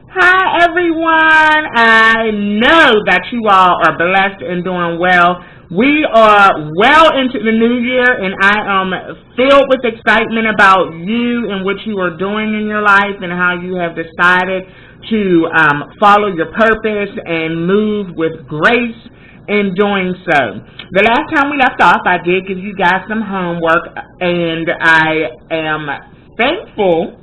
Hi, everyone. I know that you all are blessed and doing well. We are well into the new year, and I am filled with excitement about you and what you are doing in your life and how you have decided to follow your purpose and move with grace in doing so. The last time we left off, I did give you guys some homework, and I am thankful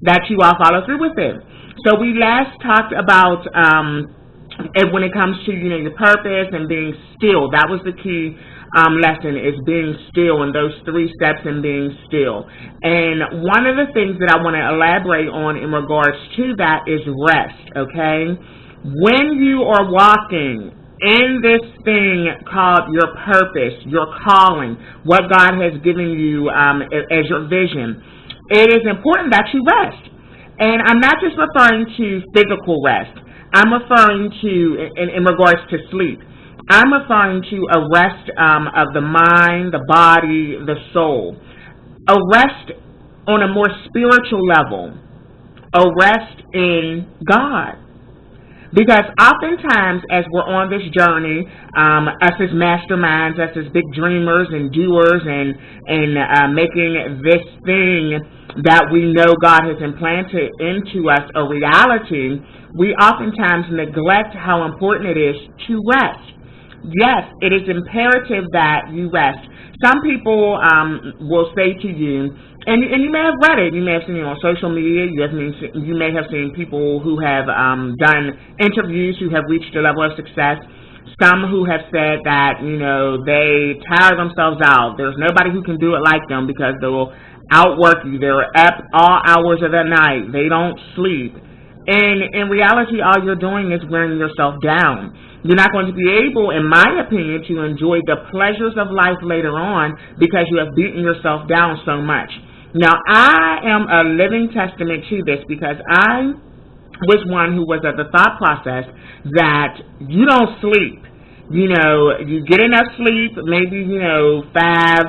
that you all follow through with it. So we last talked about and when it comes to your purpose and being still. That was the key lesson, is being still, and those 3 steps in being still. And one of the things that I want to elaborate on in regards to that is rest. Okay, when you are walking in this thing called your purpose, your calling, what God has given you as your vision, it is important that you rest. And I'm not just referring to physical rest. I'm referring to, in regards to sleep, I'm referring to a rest of the mind, the body, the soul. A rest on a more spiritual level. A rest in God. Because oftentimes, as we're on this journey, us as masterminds, us as big dreamers and doers, and making this thing that we know God has implanted into us a reality, we oftentimes neglect how important it is to rest. Yes, it is imperative that you rest. Some people will say to you, and you may have read it, you may have seen it on social media, you may have seen people who have done interviews who have reached a level of success, some who have said that, they tire themselves out. There's nobody who can do it like them because they will outwork you. They're up all hours of the night. They don't sleep. And in reality, all you're doing is wearing yourself down. You're not going to be able, in my opinion, to enjoy the pleasures of life later on because you have beaten yourself down so much. Now, I am a living testament to this because I was one who was of the thought process that you don't sleep. You get enough sleep, maybe, 5,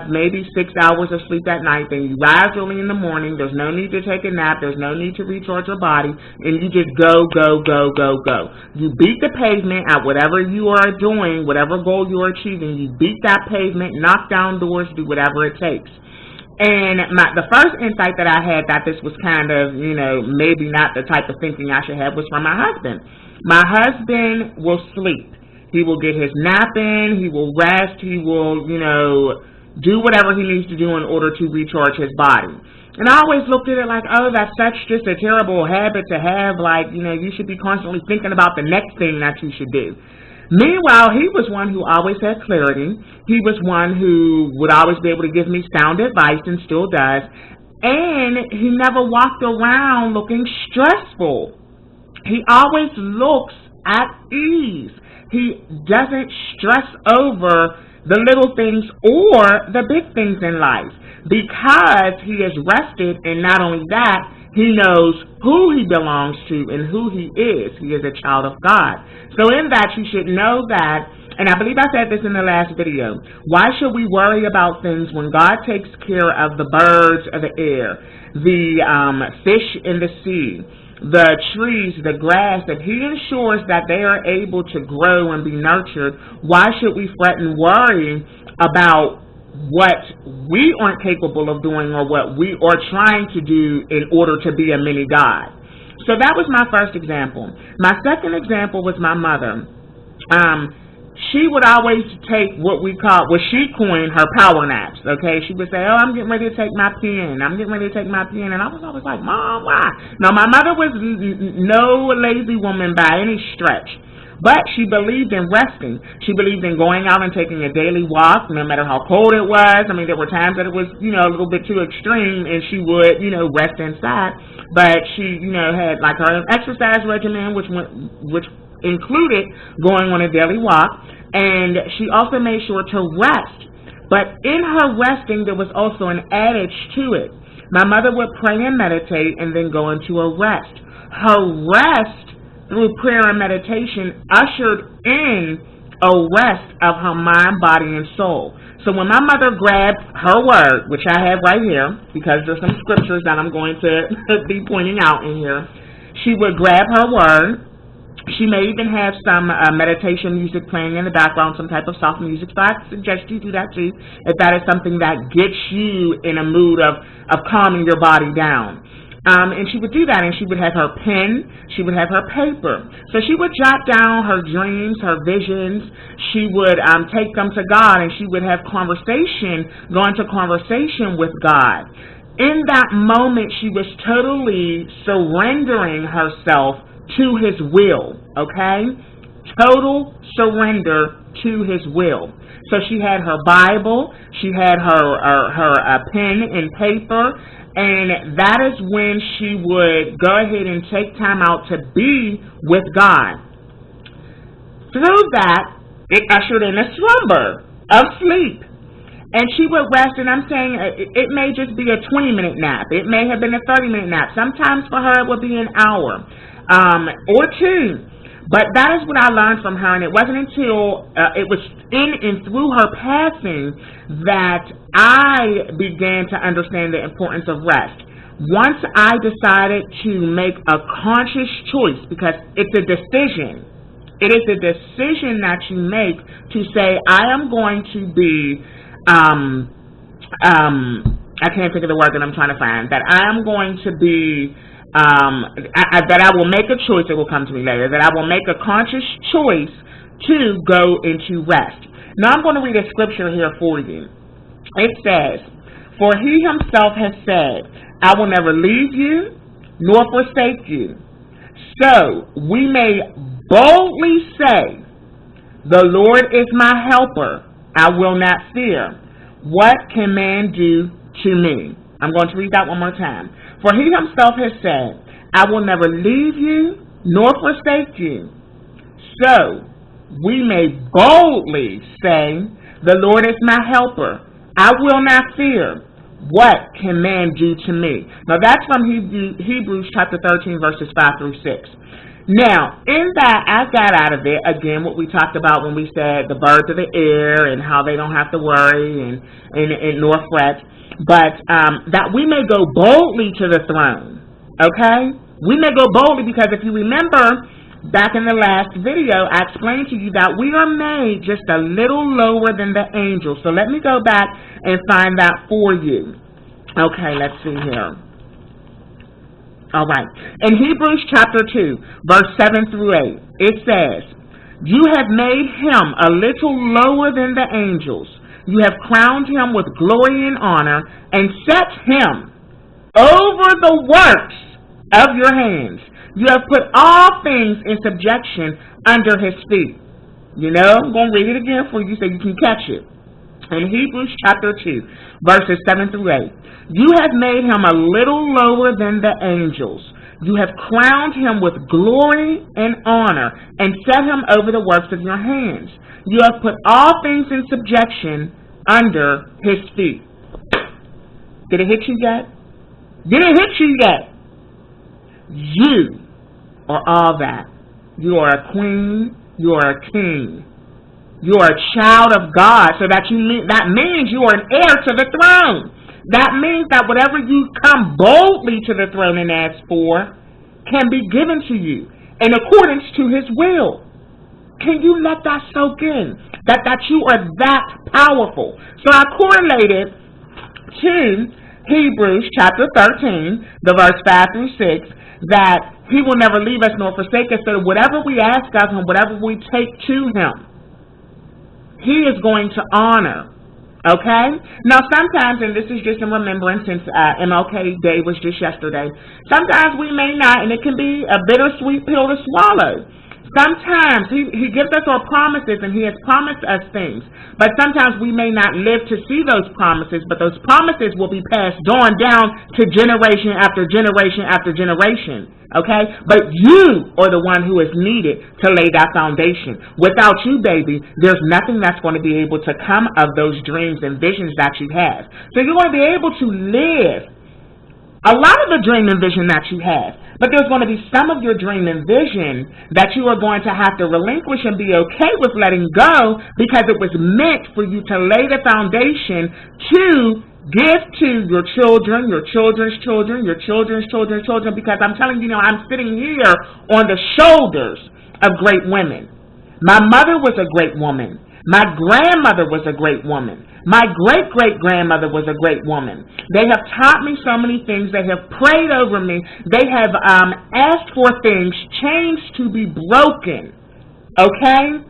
maybe 6 hours of sleep at night, then you rise early in the morning, there's no need to take a nap, there's no need to recharge your body, and you just go, go, go, go, go. You beat the pavement at whatever you are doing, whatever goal you are achieving, you beat that pavement, knock down doors, do whatever it takes. And the first insight that I had that this was kind of, maybe not the type of thinking I should have was from my husband. My husband will sleep. He will get his nap in, he will rest, he will, do whatever he needs to do in order to recharge his body. And I always looked at it like, oh, that's such just a terrible habit to have, like, you should be constantly thinking about the next thing that you should do. Meanwhile, he was one who always had clarity. He was one who would always be able to give me sound advice and still does. And he never walked around looking stressful. He always looks at ease. He doesn't stress over the little things or the big things in life because he is rested, and not only that, he knows who he belongs to and who he is. He is a child of God. So in that, you should know that, and I believe I said this in the last video, why should we worry about things when God takes care of the birds of the air, the fish in the sea, the trees, the grass, that he ensures that they are able to grow and be nurtured? Why should we fret and worry about what we aren't capable of doing or what we are trying to do in order to be a mini God? So that was my first example. My second example was my mother. She would always take what she coined her power naps, okay? She would say, oh, I'm getting ready to take my pen. I'm getting ready to take my pen. And I was always like, Mom, why? Now, my mother was no lazy woman by any stretch, but she believed in resting. She believed in going out and taking a daily walk, no matter how cold it was. I mean, there were times that it was, a little bit too extreme, and she would, rest inside. But she, had like her exercise regimen, which included going on a daily walk, and she also made sure to rest. But in her resting, there was also an adage to it. My mother would pray and meditate and then go into a rest. Her rest through prayer and meditation ushered in a rest of her mind, body, and soul. So when my mother grabbed her word, which I have right here, because there's some scriptures that I'm going to be pointing out in here, She would grab her word. She may even have some meditation music playing in the background, some type of soft music. So I suggest you do that too, if that is something that gets you in a mood of calming your body down. And she would do that, and she would have her pen, she would have her paper. So she would jot down her dreams, her visions. She would take them to God, and she would have go into conversation with God. In that moment, she was totally surrendering herself to His will, okay? Total surrender to His will. So she had her Bible, she had her pen and paper, and that is when she would go ahead and take time out to be with God. Through that, it ushered in a slumber of sleep. And she would rest, and I'm saying it may just be a 20-minute nap. It may have been a 30-minute nap. Sometimes for her it would be an hour or two. But that is what I learned from her, and it wasn't until it was in and through her passing that I began to understand the importance of rest. Once I decided to make a conscious choice, because it's a decision. It is a decision that you make to say, I am going to be, I can't think of the word that I'm trying to find, that I am going to be, that I will make a choice, it will come to me later, that I will make a conscious choice to go into rest. Now I'm going to read a scripture here for you. It says, for He Himself has said, I will never leave you nor forsake you. So we may boldly say, the Lord is my helper, I will not fear. What can man do to me? I'm going to read that one more time. For He Himself has said, I will never leave you nor forsake you. So we may boldly say, the Lord is my helper, I will not fear. What can man do to me? Now that's from Hebrews chapter 13, verses 5 through 6. Now, in that, I got out of it, again, what we talked about when we said the birds of the air and how they don't have to worry and nor fret. But that we may go boldly to the throne, okay? We may go boldly because if you remember, back in the last video, I explained to you that we are made just a little lower than the angels. So let me go back and find that for you. Okay, let's see here. All right. In Hebrews chapter 2, verse 7 through 8, it says, you have made Him a little lower than the angels. You have crowned Him with glory and honor and set Him over the works of your hands. You have put all things in subjection under His feet. You know, I'm going to read it again for you so you can catch it. In Hebrews chapter 2, verses 7 through 8. You have made Him a little lower than the angels. You have crowned Him with glory and honor and set Him over the works of your hands. You have put all things in subjection under His feet. Did it hit you yet? Did it hit you yet? You are all that. You are a queen. You are a king. You are a child of God. So that means you are an heir to the throne. That means that whatever you come boldly to the throne and ask for can be given to you in accordance to His will. Can you let that soak in? That you are that powerful. So I correlated to Hebrews chapter 13, the verse 5 through 6, that He will never leave us nor forsake us. So whatever we ask of Him, whatever we take to Him, He is going to honor. Okay? Now sometimes, and this is just in remembrance since MLK Day was just yesterday, sometimes we may not, and it can be a bittersweet pill to swallow. Sometimes he gives us our promises and He has promised us things. But sometimes we may not live to see those promises, but those promises will be passed on down to generation after generation after generation. Okay? But you are the one who is needed to lay that foundation. Without you, baby, there's nothing that's going to be able to come of those dreams and visions that you have. So you're going to be able to live a lot of the dream and vision that you have. But there's going to be some of your dream and vision that you are going to have to relinquish and be okay with letting go because it was meant for you to lay the foundation to Give to your children, your children's children, your children's children's children, because I'm telling you, I'm sitting here on the shoulders of great women. My mother was a great woman. My grandmother was a great woman. My great-great-grandmother was a great woman. They have taught me so many things. They have prayed over me. They have asked for things, chains to be broken, okay?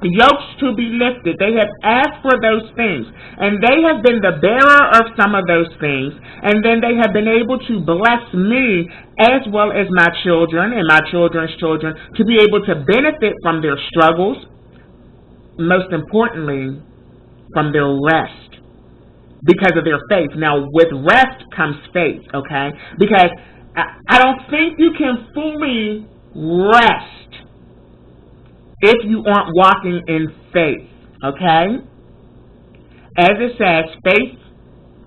Yokes to be lifted. They have asked for those things, and they have been the bearer of some of those things, and then they have been able to bless me as well as my children and my children's children to be able to benefit from their struggles, most importantly, from their rest because of their faith. Now, with rest comes faith, okay? Because I don't think you can fully rest if you aren't walking in faith, okay? As it says, faith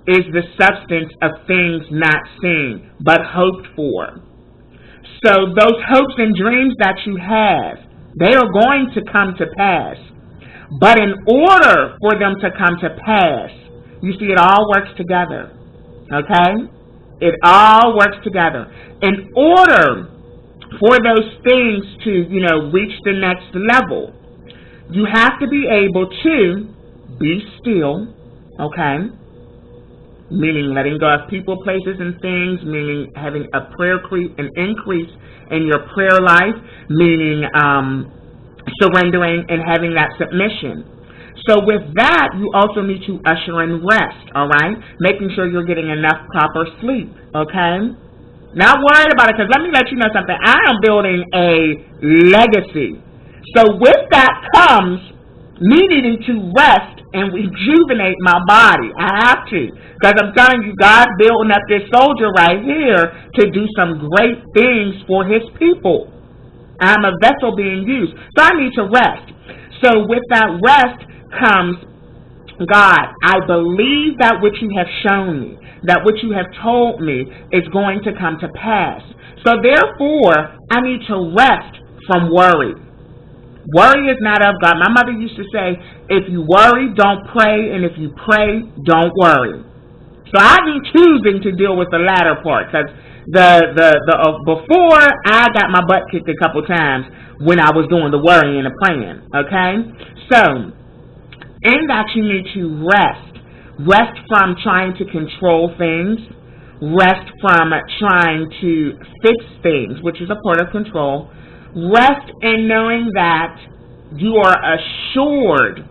is the substance of things not seen, but hoped for. So those hopes and dreams that you have, they are going to come to pass. But in order for them to come to pass, you see, it all works together, okay? It all works together. In order for those things to, reach the next level, you have to be able to be still, okay? Meaning letting go of people, places, and things, meaning having a an increase in your prayer life, meaning surrendering and having that submission. So with that, you also need to usher in rest, all right? Making sure you're getting enough proper sleep, okay? Not worried about it, because let me let you know something. I am building a legacy. So with that comes me needing to rest and rejuvenate my body. I have to, because I'm telling you, God's building up this soldier right here to do some great things for his people. I'm a vessel being used. So I need to rest. So with that rest comes, God, I believe that which you have shown me, that which you have told me is going to come to pass. So therefore, I need to rest from worry. Worry is not of God. My mother used to say, if you worry, don't pray, and if you pray, don't worry. So I've been choosing to deal with the latter part, because before, I got my butt kicked a couple times when I was doing the worrying and the praying, okay? So, in that you need to rest. Rest from trying to control things. Rest from trying to fix things, which is a part of control. Rest in knowing that you are assured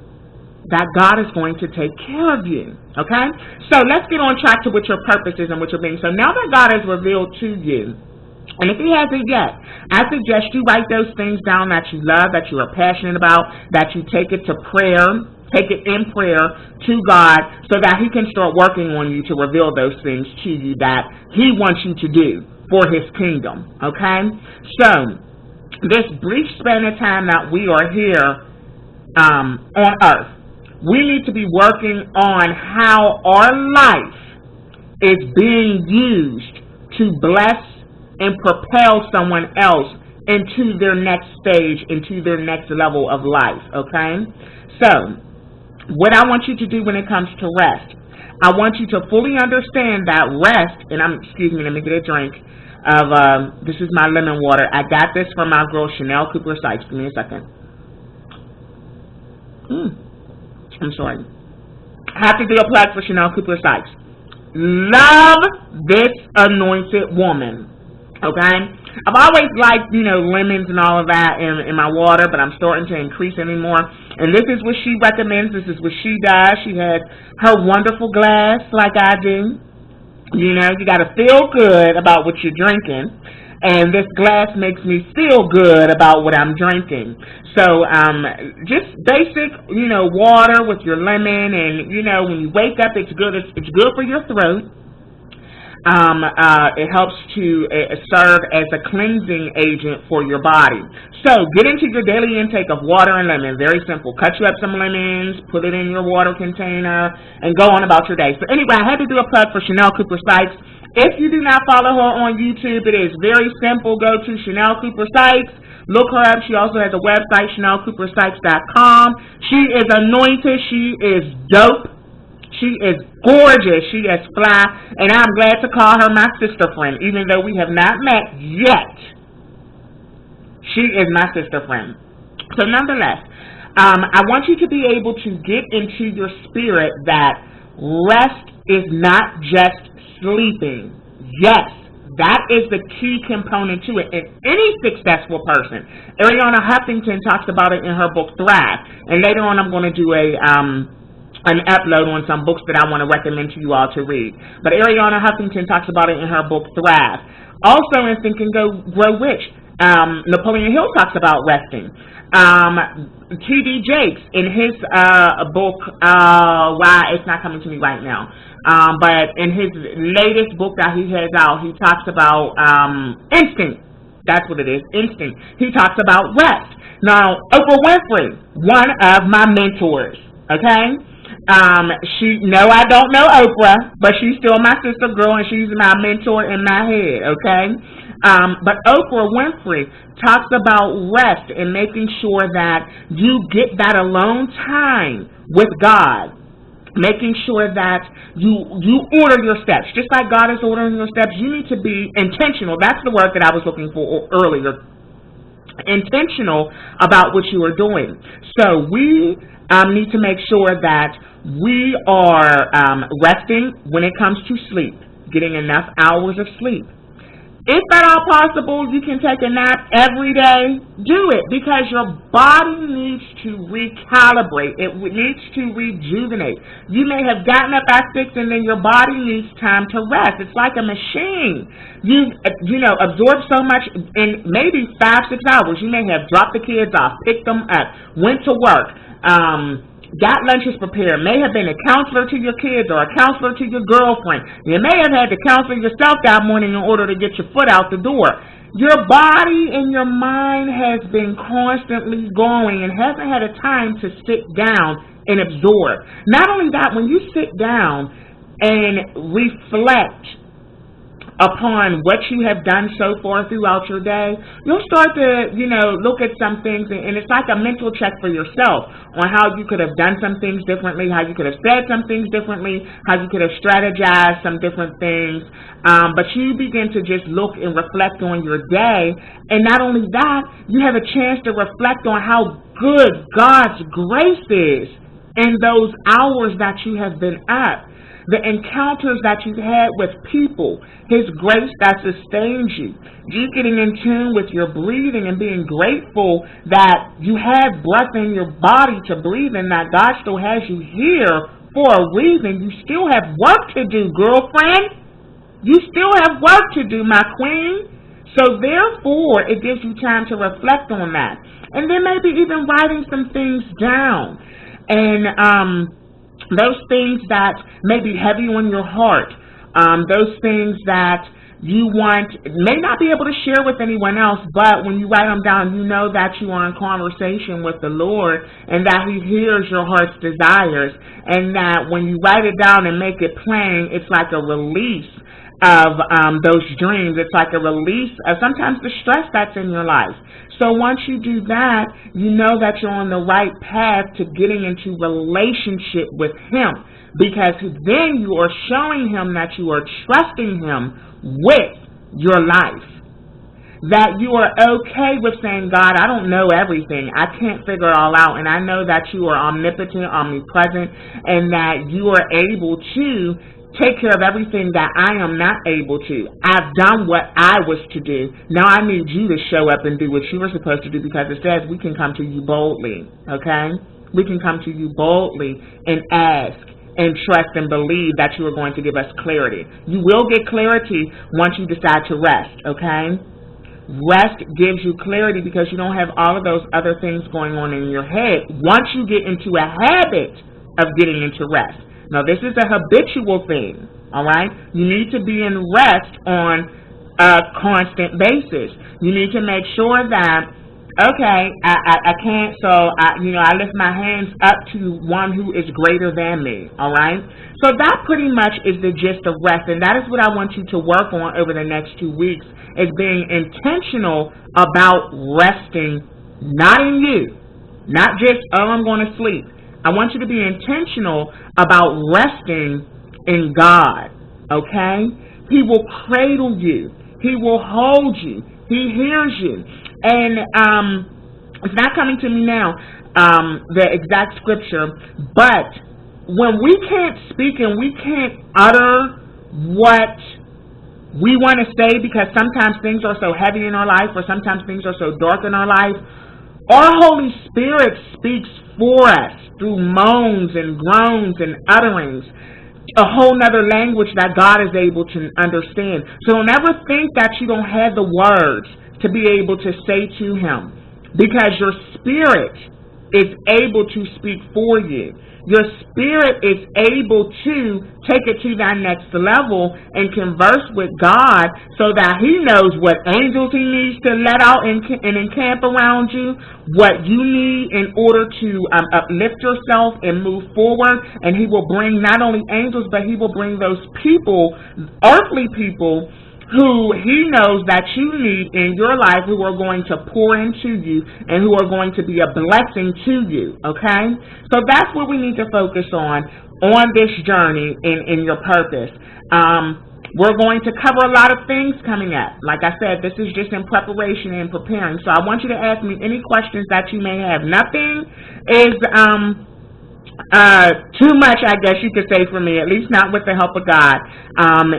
that God is going to take care of you, okay? So let's get on track to what your purpose is and what your being. So now that God has revealed to you, and if he hasn't yet, I suggest you write those things down that you love, that you are passionate about, that you take it to prayer, take it in prayer to God so that he can start working on you to reveal those things to you that he wants you to do for his kingdom, okay? So this brief span of time that we are here on earth, we need to be working on how our life is being used to bless and propel someone else into their next stage, into their next level of life, okay? So, what I want you to do when it comes to rest, I want you to fully understand that rest, and let me get a drink of, this is my lemon water. I got this from my girl Chanel Cooper Sykes. Give me a second. I'm sorry. I have to do a plug for Chanel Cooper Sykes. Love this anointed woman. Okay? I've always liked, lemons and all of that in my water, but I'm starting to increase anymore. And this is what she recommends. This is what she does. She has her wonderful glass like I do. You got to feel good about what you're drinking. And this glass makes me feel good about what I'm drinking. So just basic, water with your lemon, and when you wake up, it's good. It's good for your throat. It helps to serve as a cleansing agent for your body. So get into your daily intake of water and lemon. Very simple. Cut you up some lemons, put it in your water container, and go on about your day. So anyway, I had to do a plug for Chanel Cooper Sykes. If you do not follow her on YouTube, it is very simple. Go to Chanel Cooper Sykes. Look her up. She also has a website, ChanelCooperSykes.com. She is anointed. She is dope. She is gorgeous. She is fly. And I'm glad to call her my sister friend, even though we have not met yet. She is my sister friend. So nonetheless, I want you to be able to get into your spirit that rest is not just sleeping. Yes, that is the key component to it. And any successful person, Ariana Huffington talks about it in her book Thrive. And later on I'm going to do an upload on some books that I want to recommend to you all to read. But Ariana Huffington talks about it in her book Thrive. Also in Think and Grow Rich, Napoleon Hill talks about resting. T.D. Jakes in his book, why it's not coming to me right now, but in his latest book that he has out, he talks about instinct. That's what it is, instinct. He talks about rest. Now, Oprah Winfrey, one of my mentors, okay? No, I don't know Oprah, but she's still my sister girl, and she's my mentor in my head, okay? But Oprah Winfrey talks about rest and making sure that you get that alone time with God, making sure that you order your steps. Just like God is ordering your steps, you need to be intentional. That's the word that I was looking for earlier. Intentional about what you are doing. So we need to make sure that we are resting when it comes to sleep, getting enough hours of sleep. If at all possible, you can take a nap every day, do it, because your body needs to recalibrate. It needs to rejuvenate. You may have gotten up at 6 and then your body needs time to rest. It's like a machine. You absorb so much in maybe 5-6 hours. You may have dropped the kids off, picked them up, went to work, got lunches prepared, may have been a counselor to your kids or a counselor to your girlfriend. You may have had to counsel yourself that morning in order to get your foot out the door. Your body and your mind has been constantly going and hasn't had a time to sit down and absorb. Not only that, when you sit down and reflect upon what you have done so far throughout your day, you'll start to, look at some things, and it's like a mental check for yourself on how you could have done some things differently, how you could have said some things differently, how you could have strategized some different things. But you begin to just look and reflect on your day, and not only that, you have a chance to reflect on how good God's grace is in those hours that you have been up. The encounters that you've had with people, His grace that sustains you, you getting in tune with your breathing and being grateful that you have breath in your body to breathe and that God still has you here for a reason. You still have work to do, girlfriend. You still have work to do, my queen. So therefore, it gives you time to reflect on that. And then maybe even writing some things down. And those things that may be heavy on your heart, those things that you may not be able to share with anyone else, but when you write them down, you know that you are in conversation with the Lord and that He hears your heart's desires, and that when you write it down and make it plain, it's like a release of those dreams. It's like a release of sometimes the stress that's in your life. So once you do that, you know that you're on the right path to getting into relationship with Him, because then you are showing Him that you are trusting Him with your life, that you are okay with saying, God, I don't know everything. I can't figure it all out, and I know that you are omnipotent, omnipresent, and that you are able to take care of everything that I am not able to. I've done what I was to do. Now I need you to show up and do what you were supposed to do, because it says we can come to you boldly, okay? We can come to you boldly and ask and trust and believe that you are going to give us clarity. You will get clarity once you decide to rest, okay? Rest gives you clarity because you don't have all of those other things going on in your head once you get into a habit of getting into rest. Now, this is a habitual thing, all right? You need to be in rest on a constant basis. You need to make sure that, okay, I can't, so I lift my hands up to one who is greater than me, all right? So that pretty much is the gist of rest, and that is what I want you to work on over the next 2 weeks, is being intentional about resting, not in you, not just, oh, I'm going to sleep. I want you to be intentional about resting in God, okay? He will cradle you. He will hold you. He hears you. And it's not coming to me now, the exact scripture, but when we can't speak and we can't utter what we want to say because sometimes things are so heavy in our life or sometimes things are so dark in our life, our Holy Spirit speaks for us through moans and groans and utterings, a whole nother language that God is able to understand. So don't ever think that you don't have the words to be able to say to Him, because your spirit is able to speak for you. Your spirit is able to take it to that next level and converse with God so that He knows what angels He needs to let out and encamp around you, what you need in order to uplift yourself and move forward. And He will bring not only angels, but He will bring those people, earthly people, who He knows that you need in your life, who are going to pour into you and who are going to be a blessing to you, okay? So that's what we need to focus on this journey in your purpose. We're going to cover a lot of things coming up. Like I said, this is just in preparation and preparing. So I want you to ask me any questions that you may have. Nothing is too much, I guess you could say, for me, at least not with the help of God. And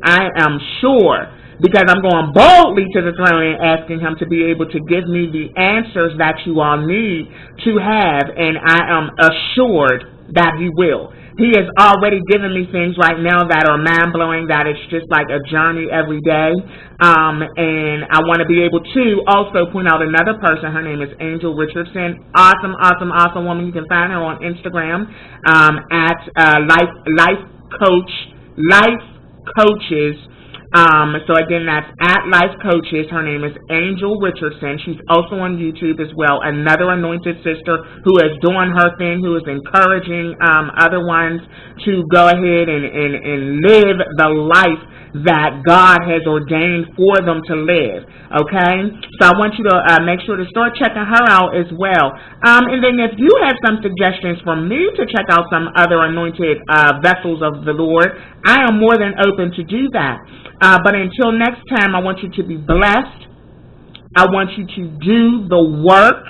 I am sure, because I'm going boldly to the throne and asking Him to be able to give me the answers that you all need to have, and I am assured that He will. He has already given me things right now that are mind-blowing, that it's just like a journey every day. And I want to be able to also point out another person. Her name is Angel Richardson. Awesome, awesome, awesome woman. You can find her on Instagram at Life Coaches. So again, that's at Life Coaches. Her name is Angel Richardson. She's also on YouTube as well. Another anointed sister who is doing her thing, who is encouraging other ones to go ahead and live the life that God has ordained for them to live, okay? So I want you to make sure to start checking her out as well. And then if you have some suggestions for me to check out some other anointed vessels of the Lord, I am more than open to do that. But until next time, I want you to be blessed. I want you to do the work.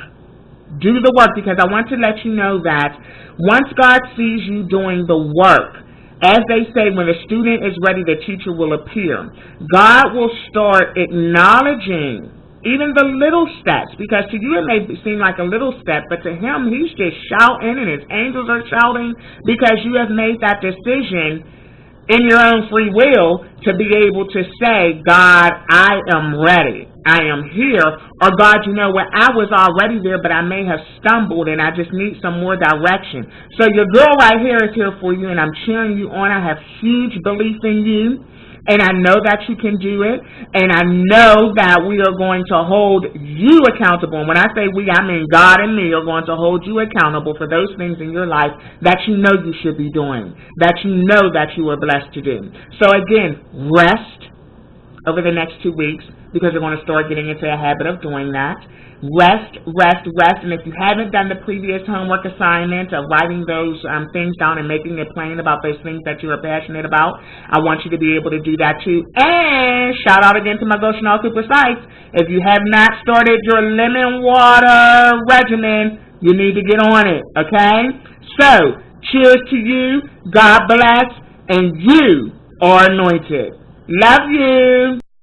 Do the work, because I want to let you know that once God sees you doing the work, as they say, when the student is ready, the teacher will appear. God will start acknowledging even the little steps, because to you it may seem like a little step, but to Him, He's just shouting and His angels are shouting, because you have made that decision in your own free will to be able to say, God, I am ready. I am here. Or God, you know what, I was already there, but I may have stumbled and I just need some more direction. So your girl right here is here for you, and I'm cheering you on. I have huge belief in you, and I know that you can do it, and I know that we are going to hold you accountable. And when I say we, I mean God and me are going to hold you accountable for those things in your life that you know you should be doing, that you know that you are blessed to do. So again, rest over the next 2 weeks, because we're going to start getting into a habit of doing that. Rest, rest, rest. And if you haven't done the previous homework assignment of writing those things down and making it plain about those things that you are passionate about, I want you to be able to do that too. And shout out again to my girl Chanel Cooper Sykes. If you have not started your lemon water regimen, you need to get on it, okay? So, cheers to you. God bless. And you are anointed. Love you.